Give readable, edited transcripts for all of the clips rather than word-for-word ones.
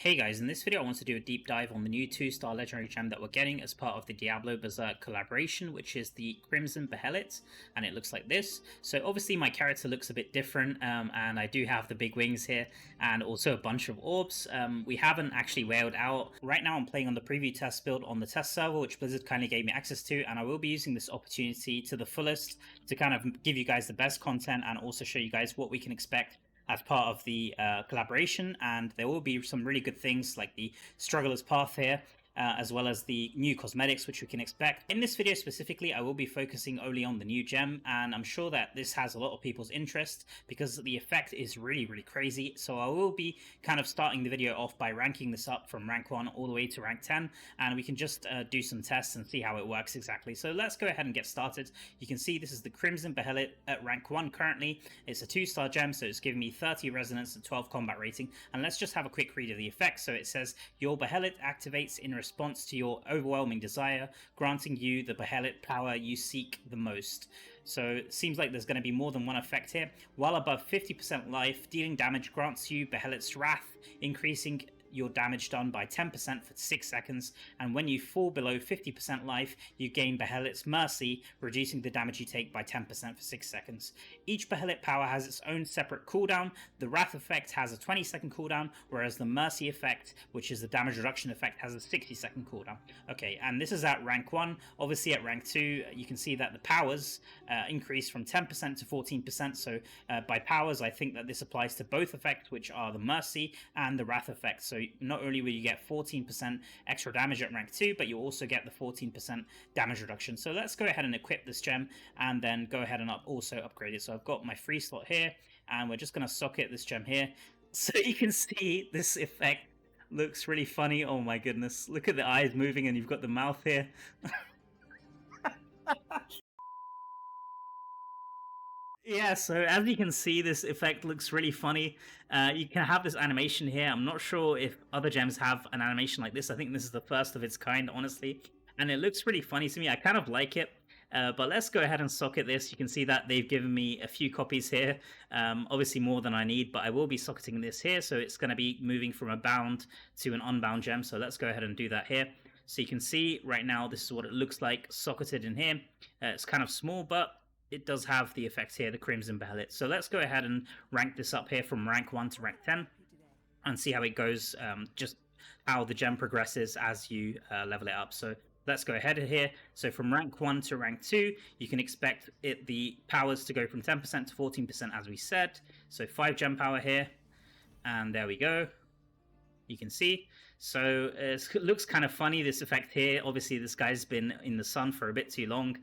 Hey guys, in this video I want to do a deep dive on the new 2-star legendary gem that we're getting as part of the Diablo Berserk Collaboration, which is the Crimson Behelit, and it looks like this. So obviously my character looks a bit different, and I do have the big wings here, and also a bunch of orbs. We haven't actually whaled out. Right now I'm playing on the preview test build on the test server, which Blizzard kindly gave me access to, and I will be using this opportunity to the fullest to kind of give you guys the best content and also show you guys what we can expect as part of the collaboration. And there will be some really good things like the Struggler's Path here, as well as the new cosmetics which we can expect. In this video specifically, I will be focusing only on the new gem, and I'm sure that this has a lot of people's interest because the effect is really crazy. So I will be kind of starting the video off by ranking this up from rank 1 all the way to rank 10, and we can just do some tests and see how it works exactly. So let's go ahead and get started. You can see this is the Crimson Behelit at rank 1 currently. It's a 2-star gem, so it's giving me 30 resonance and 12 combat rating. And let's just have a quick read of the effect. So it says, your Behelit activates in response to your overwhelming desire, granting you the Behelit power you seek the most. So it seems like there's going to be more than one effect here. While above 50% life, dealing damage grants you Behelit's Wrath, increasing your damage done by 10% for 6 seconds, and when you fall below 50% life, you gain Behelit's Mercy, reducing the damage you take by 10% for 6 seconds. Each Behelit power has its own separate cooldown. The Wrath effect has a 20-second cooldown, whereas the Mercy effect, which is the damage reduction effect, has a 60-second cooldown. Okay, and this is at rank 1. Obviously at rank 2, you can see that the powers increase from 10% to 14%, so by powers, I think that this applies to both effects, which are the Mercy and the Wrath effect. So not only will you get 14% extra damage at rank 2, but you also get the 14% damage reduction. So let's go ahead and equip this gem and then go ahead and also upgrade it. So I've got my free slot here, and we're just going to socket this gem here. So you can see this effect looks really funny. Oh my goodness, look at the eyes moving, and you've got the mouth here. Yeah, so as you can see, this effect looks really funny. You can have this animation here. I'm not sure if other gems have an animation like this. I think this is the first of its kind, honestly. And it looks really funny to me. I kind of like it. But let's go ahead and socket this. You can see that they've given me a few copies here. Obviously more than I need, but I will be socketing this here. So it's going to be moving from a bound to an unbound gem. So let's go ahead and do that here. So you can see right now, this is what it looks like socketed in here. It's kind of small, but it does have the effect here, the Crimson Behelit. So let's go ahead and rank this up here from rank 1 to rank 10 and see how it goes, just how the gem progresses as you level it up. So let's go ahead here. So from rank 1 to rank 2, you can expect the powers to go from 10% to 14% as we said. So 5 gem power here, and there we go. You can see. So it looks kind of funny, this effect here. Obviously this guy's been in the sun for a bit too long,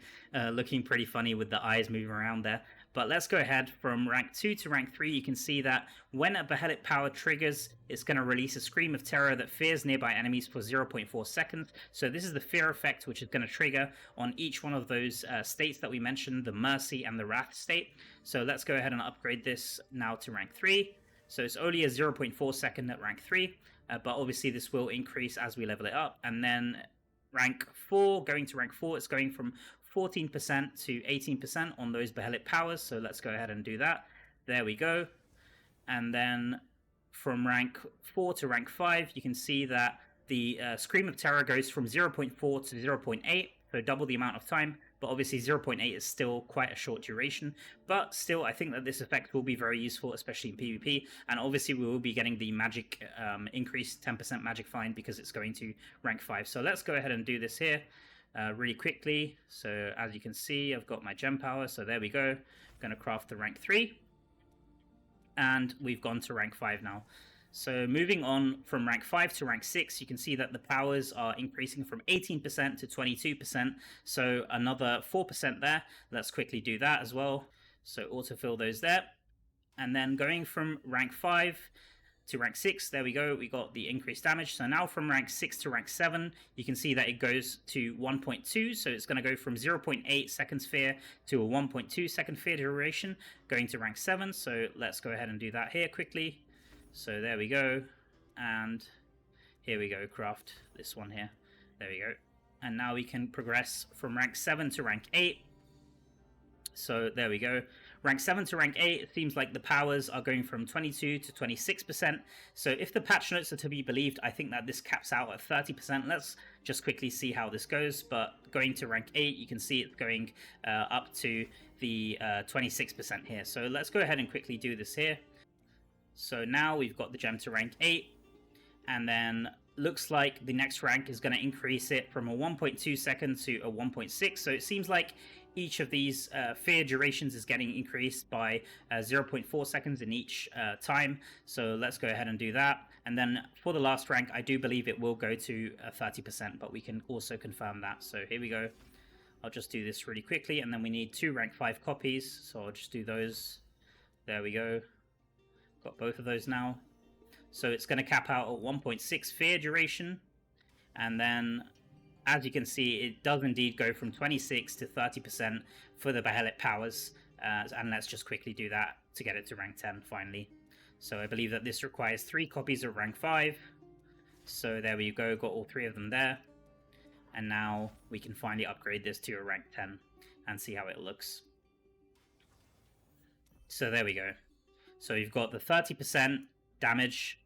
looking pretty funny with the eyes moving around there. But let's go ahead from rank 2 to rank 3. You can see that when a Behelit power triggers, it's going to release a scream of terror that fears nearby enemies for 0.4 seconds. So this is the fear effect, which is going to trigger on each one of those states that we mentioned, the Mercy and the Wrath state. So let's go ahead and upgrade this now to rank 3. So it's only a 0.4 second at rank 3, but obviously this will increase as we level it up. And then rank 4, going to rank 4, it's going from 14% to 18% on those Behelit powers. So let's go ahead and do that. There we go. And then from rank 4 to rank 5, you can see that the Scream of Terror goes from 0.4 to 0.8, so double the amount of time. But obviously 0.8 is still quite a short duration. But still, I think that this effect will be very useful, especially in PvP. And obviously we will be getting the magic increase, 10% magic find, because it's going to rank 5. So let's go ahead and do this here really quickly. So as you can see, I've got my gem power. So there we go. I'm going to craft the rank 3. And we've gone to rank 5 now. So moving on from rank 5 to rank 6, you can see that the powers are increasing from 18% to 22%, so another 4% there. Let's quickly do that as well. So autofill those there. And then going from rank 5 to rank 6, there we go, we got the increased damage. So now from rank 6 to rank 7, you can see that it goes to 1.2, so it's going to go from 0.8 second sphere to a 1.2 second sphere duration, going to rank 7. So let's go ahead and do that here quickly. So there we go, and here we go, craft this one here. There we go. And now we can progress from rank 7 to rank 8. So there we go. Rank 7 to rank 8, it seems like the powers are going from 22 to 26%. So if the patch notes are to be believed, I think that this caps out at 30%. Let's just quickly see how this goes. But going to rank 8, you can see it's going up to the 26% here. So let's go ahead and quickly do this here. So now we've got the gem to rank 8, and then looks like the next rank is going to increase it from a 1.2 second to a 1.6. So it seems like each of these fear durations is getting increased by 0.4 seconds in each time. So let's go ahead and do that. And then for the last rank, I do believe it will go to 30%, but we can also confirm that. So here we go. I'll just do this really quickly, and then we need 2 rank 5 copies. So I'll just do those. There we go. Got both of those now. So it's going to cap out at 1.6 fear duration. And then, as you can see, it does indeed go from 26 to 30% for the Behelit powers. And let's just quickly do that to get it to rank 10 finally. So I believe that this requires 3 copies of rank 5. So there we go, got all 3 of them there. And now we can finally upgrade this to a rank 10 and see how it looks. So there we go. So you've got the 30% damage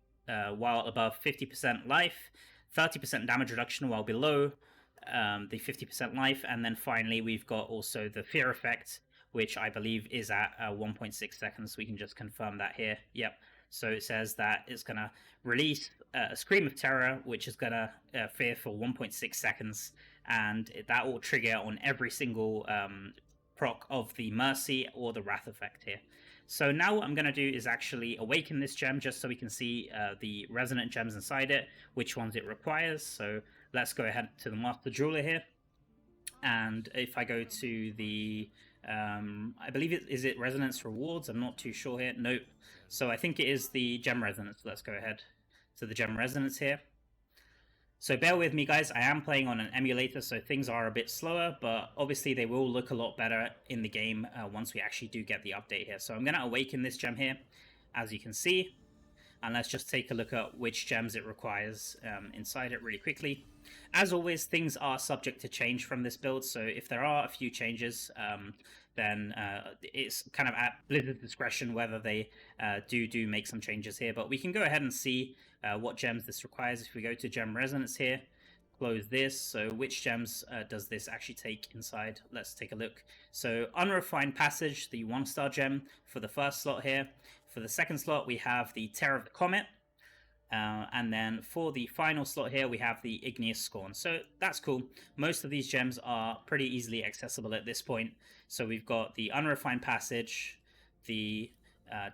while above 50% life, 30% damage reduction while below the 50% life, and then finally we've got also the fear effect, which I believe is at 1.6 seconds. We can just confirm that here. Yep. So it says that it's going to release a Scream of Terror, which is going to fear for 1.6 seconds, and that will trigger on every single proc of the Mercy or the Wrath effect here. So now what I'm going to do is actually awaken this gem just so we can see the resonant gems inside it, which ones it requires. So let's go ahead to the Master Jeweler here. And if I go to the, I believe is it Resonance Rewards? I'm not too sure here. Nope. So I think it is the Gem Resonance. Let's go ahead to the Gem Resonance here. So bear with me, guys. I am playing on an emulator, so things are a bit slower, but obviously they will look a lot better in the game once we actually do get the update here. So I'm going to awaken this gem here, as you can see, and let's just take a look at which gems it requires inside it really quickly. As always, things are subject to change from this build, so if there are a few changes, then it's kind of at Blizzard's discretion whether they do make some changes here. But we can go ahead and see what gems this requires. If we go to Gem Resonance here, close this. So which gems does this actually take inside? Let's take a look. So Unrefined Passage, the 1-star gem for the first slot here. For the second slot, we have the Terror of the Comet. And then for the final slot here, we have the Igneous Scorn. So that's cool. Most of these gems are pretty easily accessible at this point. So we've got the Unrefined Passage, the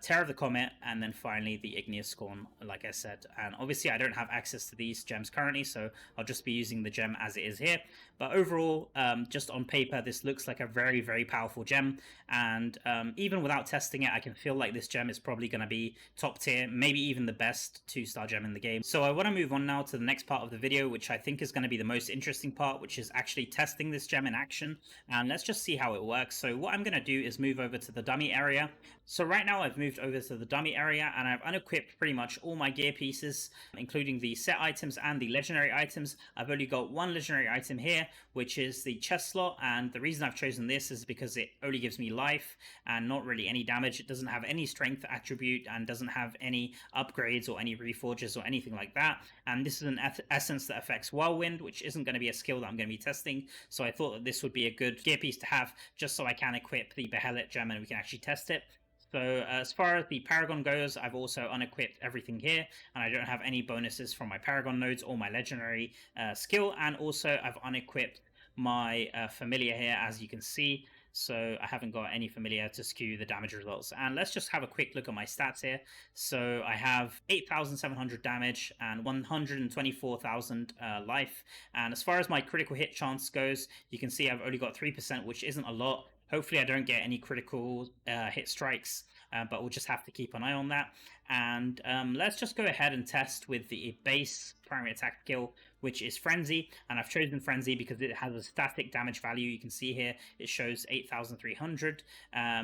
Terror of the Comet, and then finally the Igneous Scorn, like I said. And obviously I don't have access to these gems currently, so I'll just be using the gem as it is here. But overall, just on paper, this looks like a very, very powerful gem. And even without testing it, I can feel like this gem is probably going to be top tier, maybe even the best 2-star gem in the game. So I want to move on now to the next part of the video, which I think is going to be the most interesting part, which is actually testing this gem in action. And let's just see how it works. So what I'm going to do is move over to the dummy area. So right now I've moved over to the dummy area and I've unequipped pretty much all my gear pieces, including the set items and the legendary items. I've only got one legendary item here, which is the chest slot, and the reason I've chosen this is because it only gives me life and not really any damage. It doesn't have any strength attribute and doesn't have any upgrades or any reforges or anything like that. And this is an essence that affects Whirlwind, which isn't going to be a skill that I'm going to be testing. So I thought that this would be a good gear piece to have just so I can equip the Behelit gem and we can actually test it. So as far as the Paragon goes, I've also unequipped everything here, and I don't have any bonuses from my Paragon nodes or my legendary skill, and also I've unequipped my Familiar here, as you can see. So I haven't got any Familiar to skew the damage results. And let's just have a quick look at my stats here. So I have 8,700 damage and 124,000 life. And as far as my critical hit chance goes, you can see I've only got 3%, which isn't a lot. Hopefully I don't get any critical hit strikes, but we'll just have to keep an eye on that. And let's just go ahead and test with the base primary attack skill, which is Frenzy. And I've chosen Frenzy because it has a static damage value. You can see here it shows 8,300,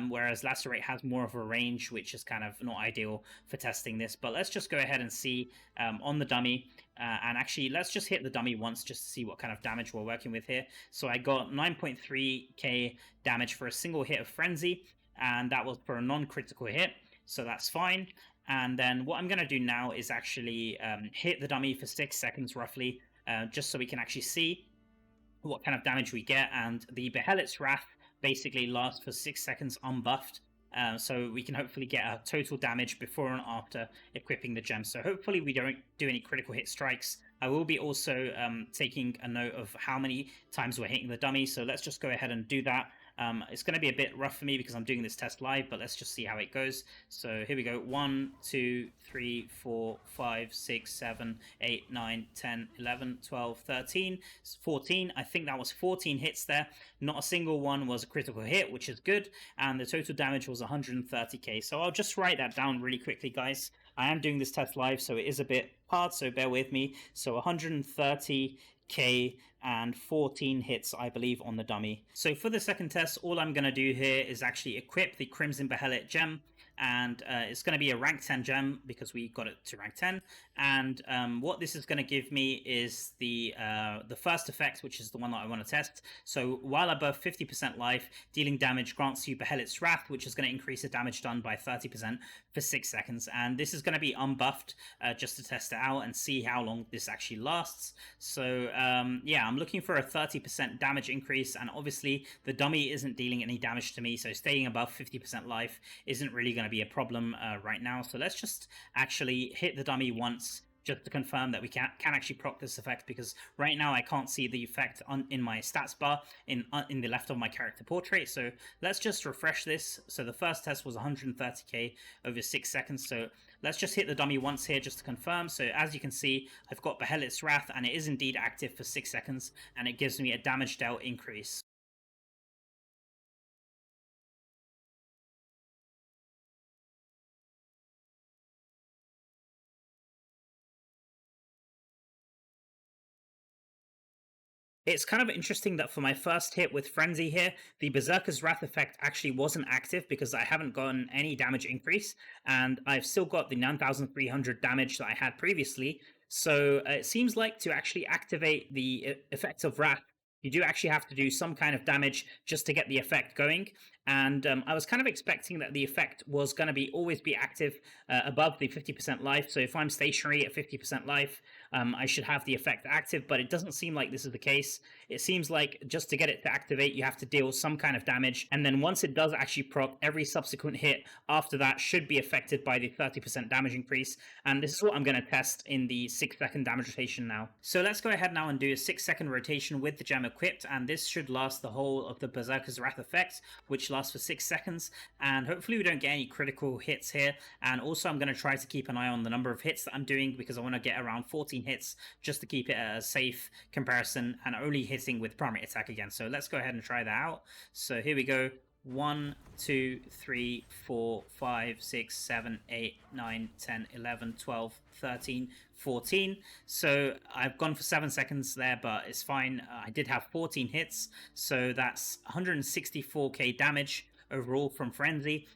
whereas Lacerate has more of a range, which is kind of not ideal for testing this. But let's just go ahead and see on the dummy. And actually, let's just hit the dummy once just to see what kind of damage we're working with here. So I got 9.3k damage for a single hit of Frenzy. and that was for a non-critical hit, so that's fine. And then what I'm going to do now is actually hit the dummy for 6 seconds roughly, just so we can actually see what kind of damage we get. And the Behelit's Wrath basically lasts for 6 seconds unbuffed, so we can hopefully get a total damage before and after equipping the gem. So hopefully we don't do any critical hit strikes. I will be also taking a note of how many times we're hitting the dummy, so let's just go ahead and do that. It's going to be a bit rough for me because I'm doing this test live, but let's just see how it goes. So here we go. 1, 2, 3, 4, 5, 6, 7, 8, 9, 10, 11, 12, 13, 14. I think that was 14 hits there. Not a single one was a critical hit, which is good. And the total damage was 130k. So I'll just write that down really quickly, guys. I am doing this test live, so it is a bit hard, so bear with me. So 130k and 14 hits, I believe, on the dummy. So for the second test, all I'm going to do here is actually equip the Crimson Behelit gem, and it's going to be a rank 10 gem because we got it to rank 10. And what this is going to give me is the first effect, which is the one that I want to test. So while above 50% life, dealing damage grants you Behelit's Wrath, which is going to increase the damage done by 30% for 6 seconds. And this is going to be unbuffed just to test it out and see how long this actually lasts. So yeah, I'm looking for a 30% damage increase, and obviously the dummy isn't dealing any damage to me, so staying above 50% life isn't really going to be a problem right now. So let's just actually hit the dummy once just to confirm that we can actually proc this effect, because right now I can't see the effect in my stats bar in the left of my character portrait. So let's just refresh this. So the first test was 130k over 6 seconds. So let's just hit the dummy once here just to confirm. So as you can see, I've got Behelit's Wrath, and it is indeed active for 6 seconds, and it gives me a damage dealt increase. It's kind of interesting that for my first hit with Frenzy here, the Berserker's Wrath effect actually wasn't active because I haven't gotten any damage increase, and I've still got the 9,300 damage that I had previously. So it seems like to actually activate the effect of Wrath, you do actually have to do some kind of damage just to get the effect going. And I was kind of expecting that the effect was going to be always be active above the 50% life. So if I'm stationary at 50% life, I should have the effect active, but it doesn't seem like this is the case. It seems like just to get it to activate, you have to deal some kind of damage, and then once it does actually proc, every subsequent hit after that should be affected by the 30% damage increase, and this is what I'm going to test in the 6-second damage rotation now. So let's go ahead now and do a 6-second rotation with the gem equipped, and this should last the whole of the Berserker's Wrath effect, which lasts for 6 seconds, and hopefully we don't get any critical hits here. And also I'm going to try to keep an eye on the number of hits that I'm doing, because I want to get around 14 hits just to keep it a safe comparison, and only hitting with primary attack again. So let's go ahead and try that out. So here we go. 1, 2, 3, 4, 5, 6, 7, 8, 9, 10, 11, 12, 13, 14. So I've gone for 7 seconds there, but it's fine. I did have 14 hits, so that's 164k damage overall from Frenzy.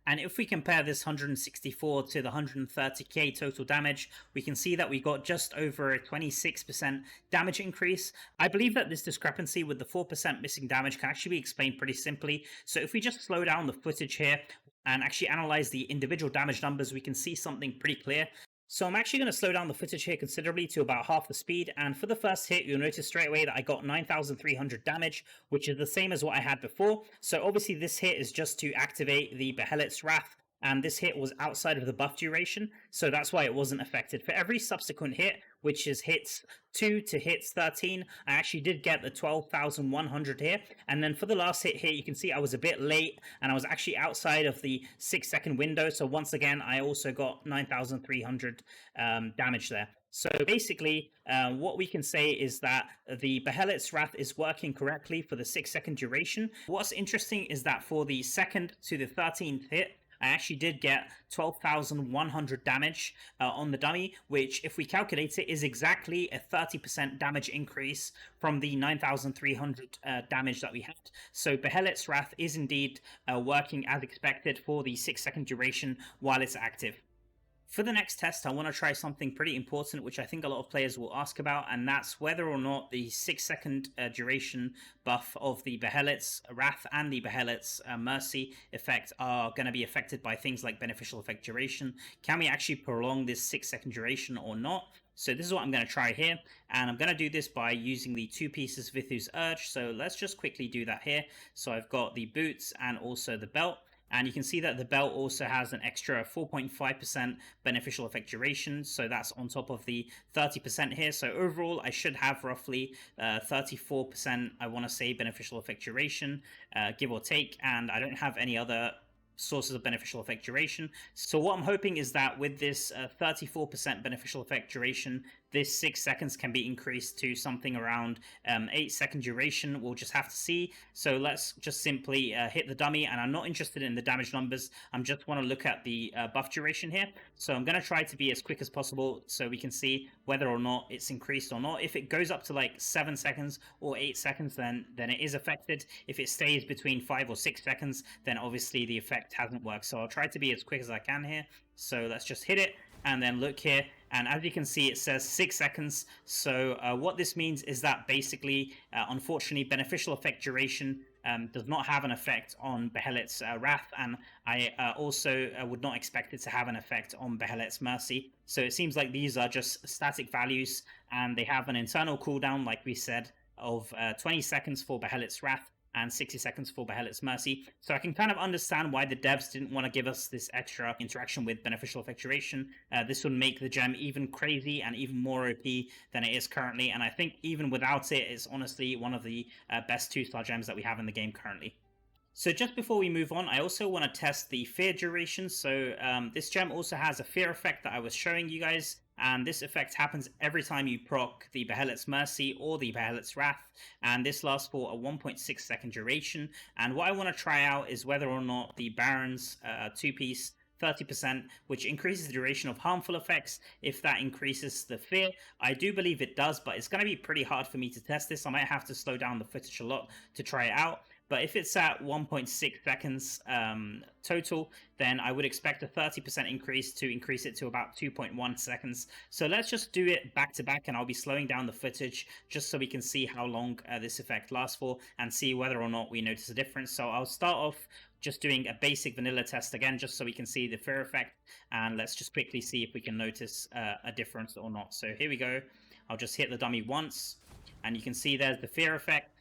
And if we compare this 164 to the 130k total damage, we can see that we got just over a 26% damage increase. I believe that this discrepancy with the 4% missing damage can actually be explained pretty simply. So if we just slow down the footage here and actually analyze the individual damage numbers, we can see something pretty clear. So I'm actually going to slow down the footage here considerably to about half the speed, and for the first hit you'll notice straight away that I got 9,300 damage, which is the same as what I had before. So obviously this hit is just to activate the Behelit's Wrath, and this hit was outside of the buff duration, so that's why it wasn't affected. For every subsequent hit, which is hits 2 to hits 13, I actually did get the 12,100 here. And then for the last hit here, you can see I was a bit late, and I was actually outside of the 6-second window, so once again I also got 9,300 damage there. So basically, what we can say is that the Behelit's Wrath is working correctly for the 6-second duration. What's interesting is that for the 2nd to the 13th hit, I actually did get 12,100 damage on the dummy, which if we calculate it is exactly a 30% damage increase from the 9,300 damage that we had. So Behelit's Wrath is indeed working as expected for the 6-second duration while it's active. For the next test, I want to try something pretty important, which I think a lot of players will ask about, and that's whether or not the 6-second duration buff of the Behelit's Wrath and the Behelit's Mercy effect are going to be affected by things like beneficial effect duration. Can we actually prolong this 6-second duration or not? So this is what I'm going to try here, and I'm going to do this by using the 2 pieces Vithu's Urge. So let's just quickly do that here. So I've got the boots and also the belt. And you can see that the belt also has an extra 4.5% beneficial effect duration. So that's on top of the 30% here. So overall, I should have roughly 34%, I want to say, beneficial effect duration, give or take. And I don't have any other sources of beneficial effect duration. So what I'm hoping is that with this 34% beneficial effect duration, this 6 seconds can be increased to something around 8-second duration. We'll just have to see. So let's just simply hit the dummy, and I'm not interested in the damage numbers. I'm just want to look at the buff duration here. So I'm going to try to be as quick as possible so we can see whether or not it's increased or not. If it goes up to like 7 seconds or 8 seconds, then it is affected. If it stays between 5 or 6 seconds, then obviously the effect hasn't worked. So I'll try to be as quick as I can here. So let's just hit it and then look here, and as you can see it says 6 seconds. So what this means is that basically unfortunately beneficial effect duration does not have an effect on Behelit's Wrath, and I also would not expect it to have an effect on Behelit's Mercy. So it seems like these are just static values, and they have an internal cooldown, like we said, of 20 seconds for Behelit's Wrath and 60 seconds for Behelit's Mercy. So I can kind of understand why the devs didn't want to give us this extra interaction with beneficial effect duration. This would make the gem even crazy and even more OP than it is currently, and I think even without it, it's honestly one of the best 2-star gems that we have in the game currently. So just before we move on, I also want to test the fear duration. So this gem also has a fear effect that I was showing you guys, and this effect happens every time you proc the Behelit's Mercy or the Behelit's Wrath, and this lasts for a 1.6-second duration. And what I want to try out is whether or not the Baron's 2-piece 30%, which increases the duration of harmful effects, if that increases the fear. I do believe it does, but it's going to be pretty hard for me to test this. I might have to slow down the footage a lot to try it out. But if it's at 1.6 seconds total, then I would expect a 30% increase to increase it to about 2.1 seconds. So let's just do it back to back, and I'll be slowing down the footage just so we can see how long this effect lasts for and see whether or not we notice a difference. So I'll start off just doing a basic vanilla test again, just so we can see the fear effect, and let's just quickly see if we can notice a difference or not. So here we go. I'll just hit the dummy once, and you can see there's the fear effect.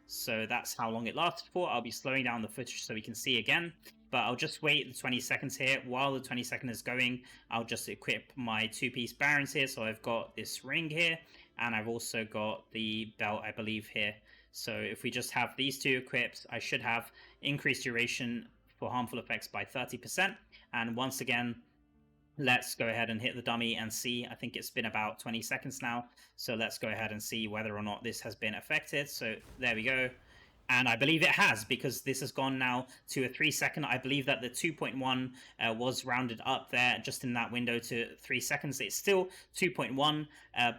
So that's how long it lasted for. I'll be slowing down the footage so we can see again, but I'll just wait the 20 seconds here. While the 20 seconds is going, I'll just equip my 2-piece Barons here. So I've got this ring here, and I've also got the belt, I believe, here. So if we just have these 2 equipped, I should have increased duration for harmful effects by 30%. And once again, let's go ahead and hit the dummy and see. I think it's been about 20 seconds now. So let's go ahead and see whether or not this has been affected. So there we go. And I believe it has, because this has gone now to a 3-second. I believe that the 2.1 was rounded up there just in that window to 3 seconds. It's still 2.1,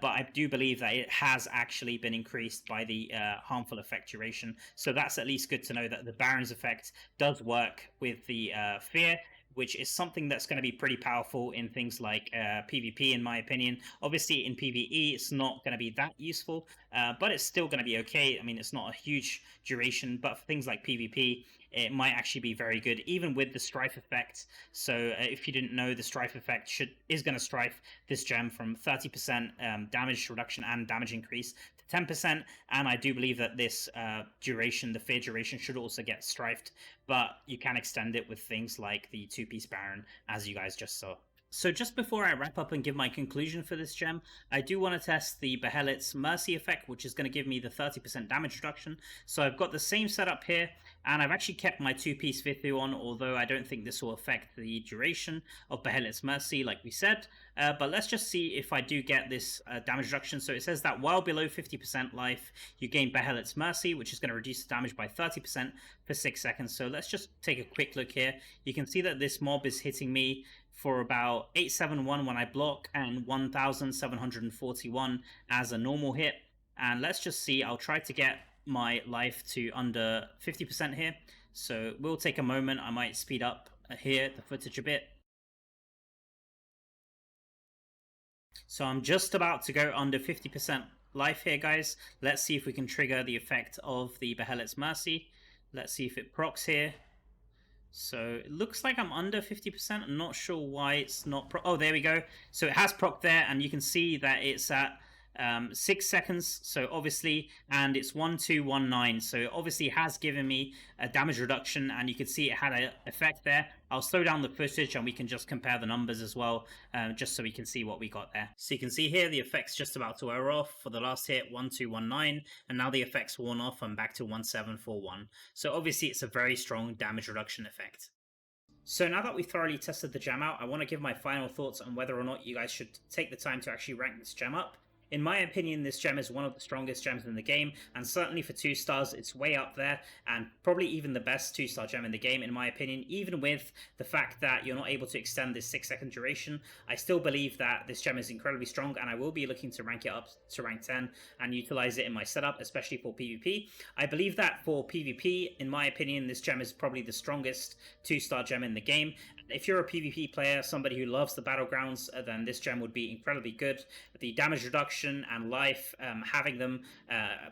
but I do believe that it has actually been increased by the harmful effect duration. So that's at least good to know that the Baron's effect does work with the fear, which is something that's going to be pretty powerful in things like PvP, in my opinion. Obviously, in PvE, it's not going to be that useful, but it's still going to be okay. I mean, it's not a huge duration, but for things like PvP, it might actually be very good, even with the Strife effect. So if you didn't know, the Strife effect is going to strife this gem from 30% damage reduction and damage increase to 10%, and I do believe that this duration, the fear duration, should also get strifed, but you can extend it with things like the 2-piece Baron, as you guys just saw. So just before I wrap up and give my conclusion for this gem, I do want to test the Behelit's Mercy effect, which is going to give me the 30% damage reduction. So I've got the same setup here, and I've actually kept my 2-piece Vithu on, although I don't think this will affect the duration of Behelit's Mercy, like we said. But let's just see if I do get this damage reduction. So it says that while below 50% life, you gain Behelit's Mercy, which is going to reduce the damage by 30% for 6 seconds. So let's just take a quick look here. You can see that this mob is hitting me for about 871 when I block and 1741 as a normal hit. And let's just see, I'll try to get my life to under 50% here. So we'll take a moment. I might speed up here the footage a bit. So I'm just about to go under 50% life here, guys. Let's see if we can trigger the effect of the Behelit's Mercy. Let's see if it procs here. So it looks like I'm under 50%. I'm not sure why it's not oh, there we go. So it has proc there, and you can see that it's at 6 seconds. So obviously, and it's 1219. So it obviously has given me a damage reduction, and you can see it had an effect there. I'll slow down the footage and we can just compare the numbers as well, just so we can see what we got there. So you can see here the effect's just about to wear off. For the last hit, 1219, and now the effect's worn off and back to 1741. So obviously it's a very strong damage reduction effect. So now that we've thoroughly tested the gem out, I want to give my final thoughts on whether or not you guys should take the time to actually rank this gem up. In my opinion, this gem is one of the strongest gems in the game, and certainly for 2 stars, it's way up there, and probably even the best 2-star gem in the game, in my opinion. Even with the fact that you're not able to extend this 6-second duration, I still believe that this gem is incredibly strong, and I will be looking to rank it up to rank 10 and utilize it in my setup, especially for PvP. I believe that for PvP, in my opinion, this gem is probably the strongest 2-star gem in the game. If you're a PvP player, somebody who loves the battlegrounds, then this gem would be incredibly good. The damage reduction and life, having them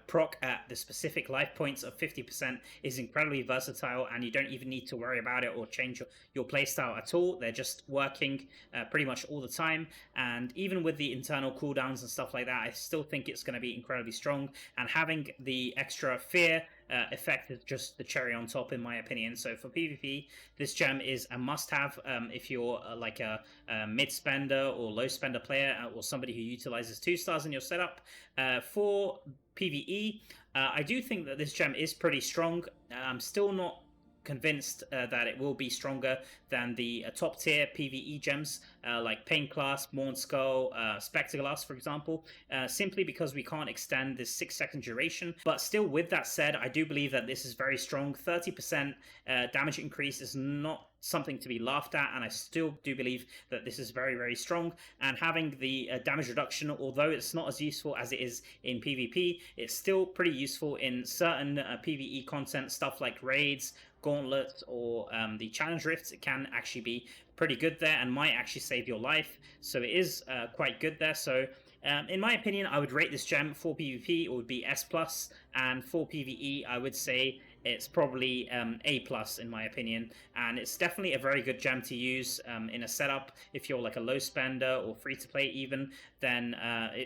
proc at the specific life points of 50% is incredibly versatile, and you don't even need to worry about it or change your playstyle at all. They're just working pretty much all the time, and even with the internal cooldowns and stuff like that, I still think it's going to be incredibly strong, and having the extra fear effect is just the cherry on top, in my opinion. So for PvP, this gem is a must-have if you're like a mid-spender or low-spender player, or somebody who utilizes 2 stars in your setup. For PvE, I do think that this gem is pretty strong. I'm still not convinced that it will be stronger than the top tier PvE gems like Pain Clasp, Morn Skull, Spectre Glass, for example, simply because we can't extend this 6-second duration. But still, with that said, I do believe that this is very strong. 30% damage increase is not something to be laughed at, and I still do believe that this is very, very strong. And having the damage reduction, although it's not as useful as it is in PvP, it's still pretty useful in certain PvE content, stuff like raids, gauntlets, or the challenge rifts. It can actually be pretty good there and might actually save your life, so it is quite good there. So in my opinion, I would rate this gem. For PvP, it would be S+, and for PvE, I would say it's probably A+ in my opinion, and it's definitely a very good gem to use in a setup if you're like a low spender or free to play even. Then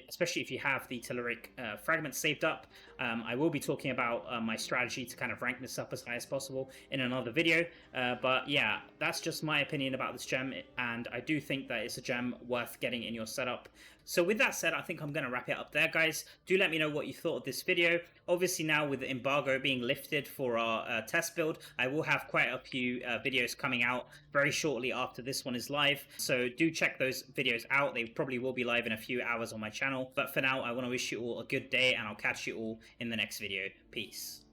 especially if you have the Telluric fragment saved up. I will be talking about my strategy to kind of rank this up as high as possible in another video, but yeah, that's just my opinion about this gem, and I do think that it's a gem worth getting in your setup. So with that said, I think I'm going to wrap it up there, guys. Do let me know what you thought of this video. Obviously now with the embargo being lifted for our test build, I will have quite a few videos coming out very shortly after this one is live. So do check those videos out. They probably will be live in a few hours on my channel. But for now, I want to wish you all a good day, and I'll catch you all in the next video. Peace.